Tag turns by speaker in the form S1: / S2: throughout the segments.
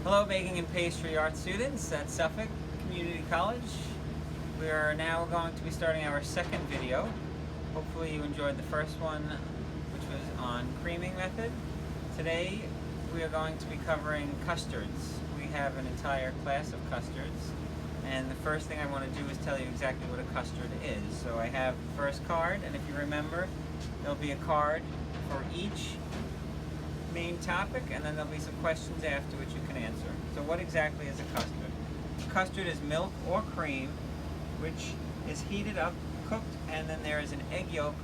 S1: Hello, baking and pastry art students at Suffolk Community College. We are now going to be starting our second video. Hopefully you enjoyed the first one, which was on creaming method. Today we are going to be covering custards. We have an entire class of custards, and the first thing I want to do is tell you exactly what a custard is. So I have the first card, and if you remember, there'll be a card for each main topic, and then there'll be some questions after which you can answer. So what exactly is a custard? Custard is milk or cream which is heated up, cooked, and then there is an egg yolk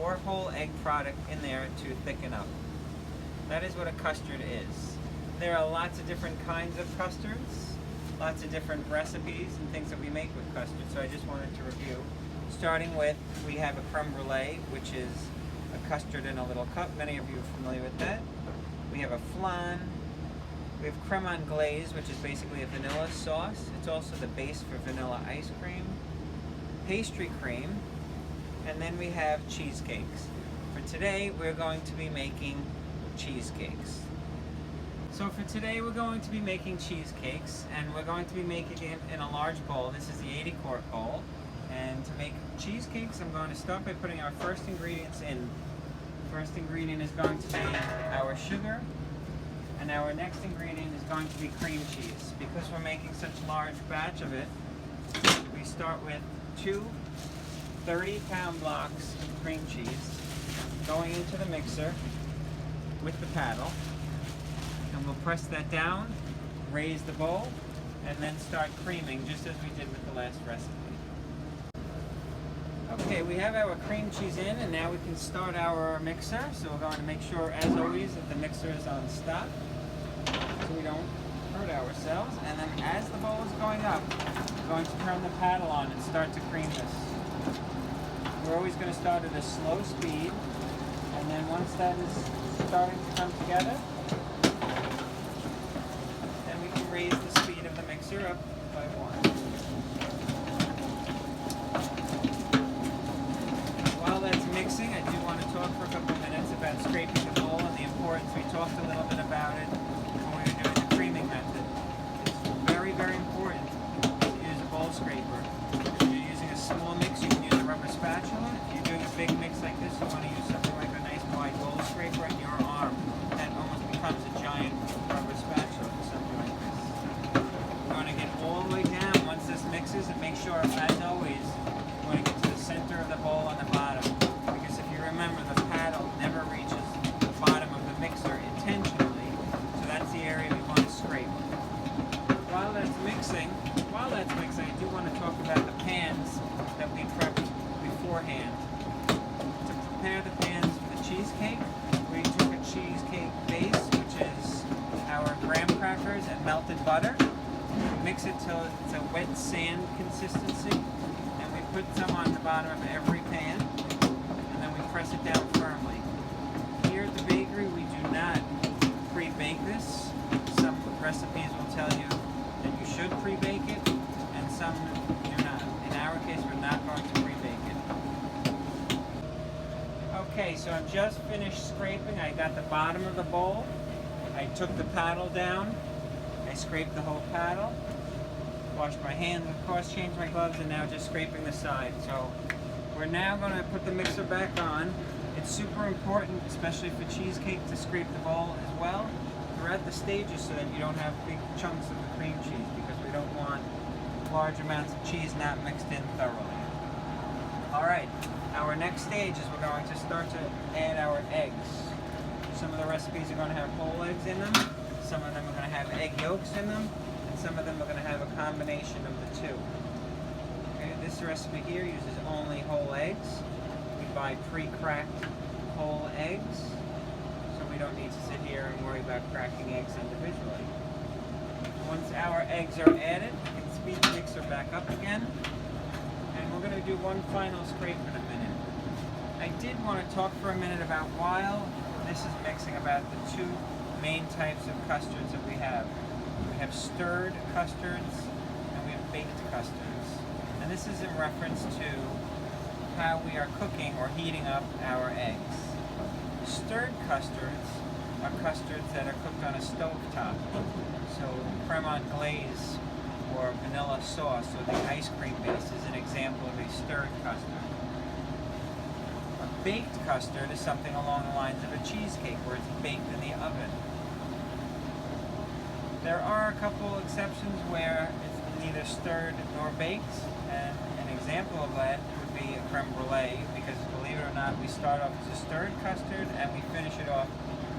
S1: or whole egg product in there to thicken up. That is what a custard is. There are lots of different kinds of custards, lots of different recipes and things that we make with custard, so I just wanted to review. Starting with, we have a creme brulee, which is a custard in a little cup. Many of you are familiar with that. We have a flan. We have creme anglaise, which is basically a vanilla sauce. It's also the base for vanilla ice cream. Pastry cream. And then we have cheesecakes. For today, we're going to be making cheesecakes. So for today, we're going to be making cheesecakes, and we're going to be making it in a large bowl. This is the 80-quart bowl. And to make cheesecakes, I'm going to start by putting our first ingredients in. First ingredient is going to be our sugar, and our next ingredient is going to be cream cheese. Because we're making such a large batch of it, we start with two 30-pound blocks of cream cheese going into the mixer with the paddle, and we'll press that down, raise the bowl, and then start creaming just as we did with the last recipe. Okay, we have our cream cheese in, and now we can start our mixer. So we're going to make sure, as always, that the mixer is on stop so we don't hurt ourselves. And then as the bowl is going up, we're going to turn the paddle on and start to cream this. We're always going to start at a slow speed, and then once that is starting to come together, then we can raise the speed of the mixer up by 1. Mixing, I do want to talk for a couple of minutes about scraping the bowl and the importance. We talked a little bit about it when we were doing the creaming method. It's very, very important to use a bowl scraper. If you're using a small mix, you can use a rubber spatula. If you're doing a big mix like this, you want to use something like a nice wide bowl scraper in your arm. That almost becomes a giant rubber spatula for something like this. We're going to get all the way down once this mixes, and make sure, as always, we're going to get to the center of the bowl on the bottom. Remember, the paddle never reaches the bottom of the mixer intentionally, so that's the area we want to scrape. While that's mixing, I do want to talk about the pans that we prepped beforehand. To prepare the pans for the cheesecake, we took a cheesecake base, which is our graham crackers and melted butter. We mix it till it's a wet sand consistency, and we put some on the bottom of every pan. Press it down firmly. Here at the bakery, we do not pre-bake this. Some recipes will tell you that you should pre-bake it, and some do not. In our case, we're not going to pre-bake it. Okay, so I've just finished scraping. I got the bottom of the bowl. I took the paddle down. I scraped the whole paddle. Washed my hands, of course, changed my gloves, and now just scraping the side. So we're now going to put the mixer back on. It's super important, especially for cheesecake, to scrape the bowl as well throughout the stages so that you don't have big chunks of the cream cheese, because we don't want large amounts of cheese not mixed in thoroughly. Alright, our next stage is we're going to start to add our eggs. Some of the recipes are going to have whole eggs in them, some of them are going to have egg yolks in them, and some of them are going to have a combination of the two. This recipe here uses only whole eggs. We buy pre-cracked whole eggs, so we don't need to sit here and worry about cracking eggs individually. Once our eggs are added, we can speed the mixer back up again, and we're going to do one final scrape in a minute. I did want to talk for a minute about, while this is mixing, about the two main types of custards that we have. We have stirred custards, and we have baked custards. And this is in reference to how we are cooking or heating up our eggs. Stirred custards are custards that are cooked on a stove top. So creme glaze or vanilla sauce, or the ice cream base, is an example of a stirred custard. A baked custard is something along the lines of a cheesecake, where it's baked in the oven. There are a couple exceptions where it's neither stirred nor baked, and an example of that would be a creme brulee, because believe it or not, we start off as a stirred custard and we finish it off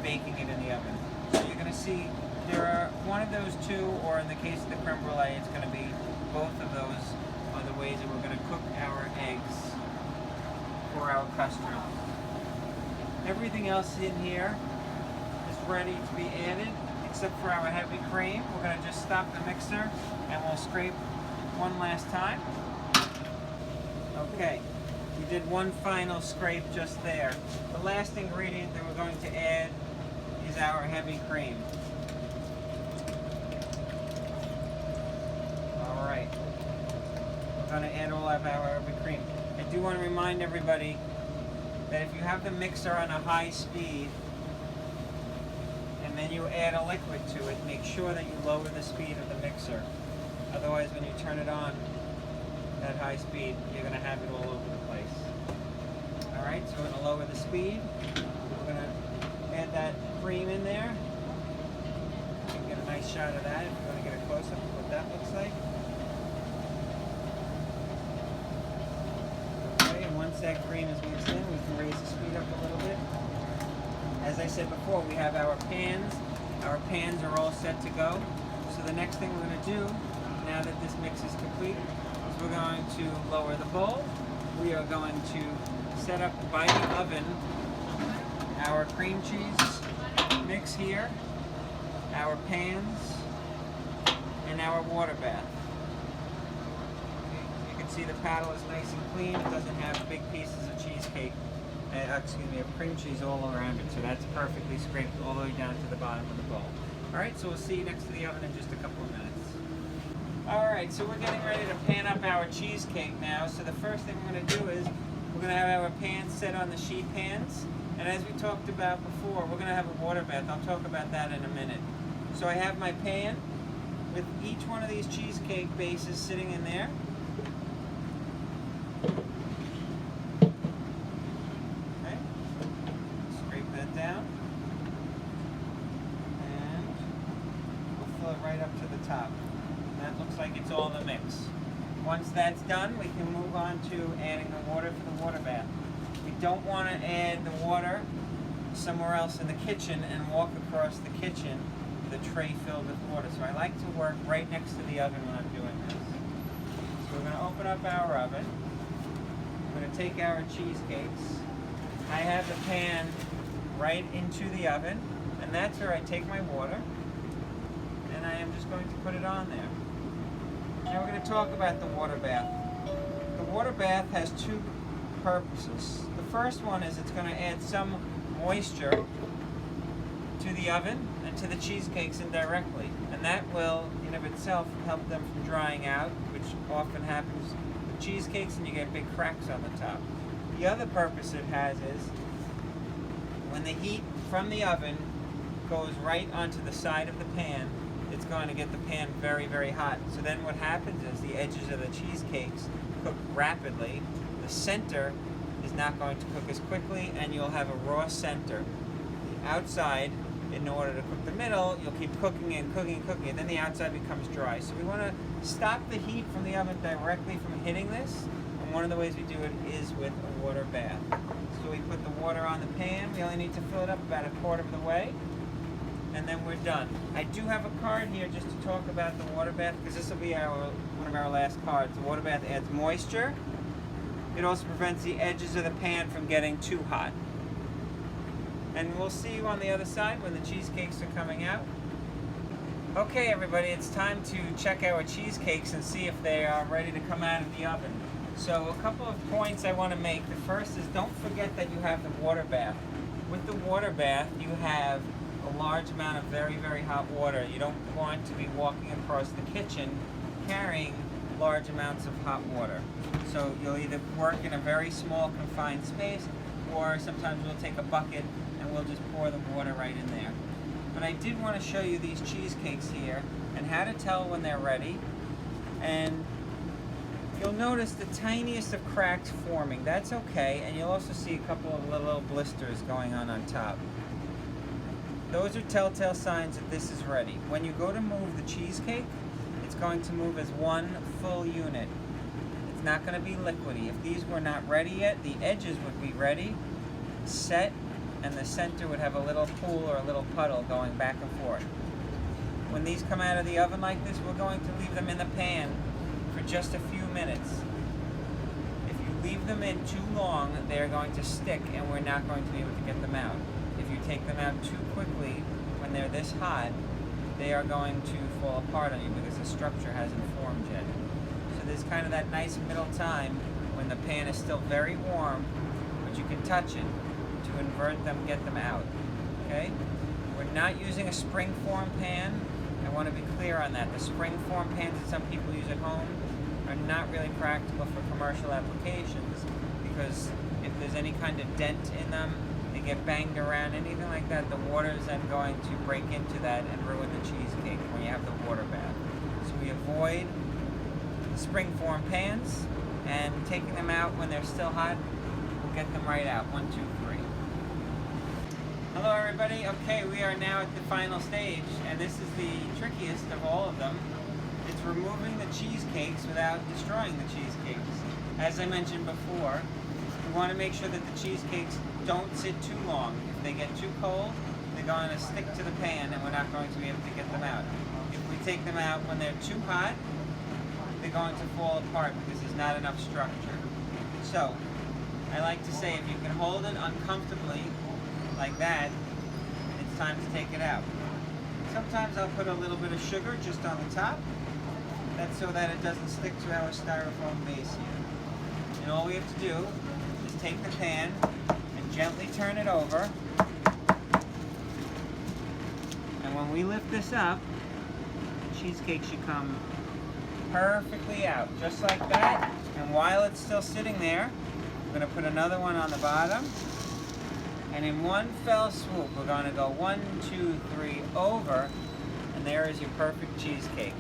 S1: baking it in the oven. So you're going to see there are one of those two, or in the case of the creme brulee, it's going to be both of those are the ways that we're going to cook our eggs for our custard. Everything else in here is ready to be added, except for our heavy cream. We're going to just stop the mixer and we'll scrape one last time. Okay, we did one final scrape just there. The last ingredient that we're going to add is our heavy cream. Alright, we're going to add all of our heavy cream. I do want to remind everybody that if you have the mixer on a high speed and then you add a liquid to it, make sure that you lower the speed of the mixer. Otherwise, when you turn it on at high speed, you're going to have it all over the place. Alright, so we're going to lower the speed. We're going to add that cream in there. You can get a nice shot of that if you want to get a close-up of what that looks like. Okay, and once that cream is mixed in, we can raise the speed up a little bit. As I said before, we have our pans. Our pans are all set to go. So the next thing we're going to do, now that this mix is complete, is we're going to lower the bowl. We are going to set up by the oven our cream cheese mix here, our pans, and our water bath. You can see the paddle is nice and clean. It doesn't have big pieces of cheesecake, of cream cheese all around it. So that's perfectly scraped all the way down to the bottom of the bowl. Alright, so we'll see you next to the oven in just a couple of minutes. Alright, so we're getting ready to pan up our cheesecake now. So the first thing we're going to do is we're going to have our pans set on the sheet pans. And as we talked about before, we're going to have a water bath. I'll talk about that in a minute. So I have my pan with each one of these cheesecake bases sitting in there. Okay, scrape that down. And we'll fill it right up to the top. And that looks like it's all the mix. Once that's done, we can move on to adding the water for the water bath. We don't want to add the water somewhere else in the kitchen and walk across the kitchen with a tray filled with water. So I like to work right next to the oven when I'm doing this. So we're going to open up our oven. We're going to take our cheesecakes. I have the pan right into the oven, and that's where I take my water, and I am just going to put it on there. Now we're going to talk about the water bath. The water bath has two purposes. The first one is it's going to add some moisture to the oven and to the cheesecakes indirectly, and that will in of itself help them from drying out, which often happens with cheesecakes, and you get big cracks on the top. The other purpose it has is when the heat from the oven goes right onto the side of the pan, it's going to get the pan very, very hot. So then what happens is the edges of the cheesecakes cook rapidly. The center is not going to cook as quickly, and you'll have a raw center. The outside, in order to cook the middle, you'll keep cooking and cooking and cooking, and then the outside becomes dry. So we want to stop the heat from the oven directly from hitting this, and one of the ways we do it is with a water bath. So we put the water on the pan. We only need to fill it up about a quarter of the way, and then we're done. I do have a card here just to talk about the water bath, because this will be one of our last cards. The water bath adds moisture. It also prevents the edges of the pan from getting too hot. And we'll see you on the other side when the cheesecakes are coming out. Okay, everybody, it's time to check our cheesecakes and see if they are ready to come out of the oven. So a couple of points I want to make. The first is don't forget that you have the water bath. With the water bath, you have a large amount of very, very hot water. You don't want to be walking across the kitchen carrying large amounts of hot water. So you'll either work in a very small confined space, or sometimes we'll take a bucket and we'll just pour the water right in there. But I did want to show you these cheesecakes here and how to tell when they're ready. And you'll notice the tiniest of cracks forming. That's okay, and you'll also see a couple of little blisters going on top. Those are telltale signs that this is ready. When you go to move the cheesecake, it's going to move as one full unit. It's not going to be liquidy. If these were not ready yet, the edges would be ready, set, and the center would have a little pool or a little puddle going back and forth. When these come out of the oven like this, we're going to leave them in the pan for just a few minutes. If you leave them in too long, they're going to stick and we're not going to be able to get them out. If you take them out too quickly when they're this hot, they are going to fall apart on you because the structure hasn't formed yet. So there's kind of that nice middle time when the pan is still very warm, but you can touch it to invert them, get them out. Okay? We're not using a springform pan. I want to be clear on that. The springform pans that some people use at home are not really practical for commercial applications because if there's any kind of dent in them, they get banged around, anything like that, the water is then going to break into that and ruin the cheesecake when you have the water bath. So we avoid the springform pans, and taking them out when they're still hot will get them right out. 1, 2, 3. Hello everybody. Okay, we are now at the final stage, and this is the trickiest of all of them. It's removing the cheesecakes without destroying the cheesecakes. As I mentioned before, we want to make sure that the cheesecakes don't sit too long. If they get too cold, they're going to stick to the pan and we're not going to be able to get them out. If we take them out when they're too hot, they're going to fall apart because there's not enough structure. So, I like to say if you can hold it uncomfortably like that, it's time to take it out. Sometimes I'll put a little bit of sugar just on the top. That's so that it doesn't stick to our styrofoam base here. And all we have to do is take the pan and gently turn it over. And when we lift this up, the cheesecake should come perfectly out, just like that. And while it's still sitting there, I'm going to put another one on the bottom. And in one fell swoop, we're going to go 1, 2, 3 over, and there is your perfect cheesecake.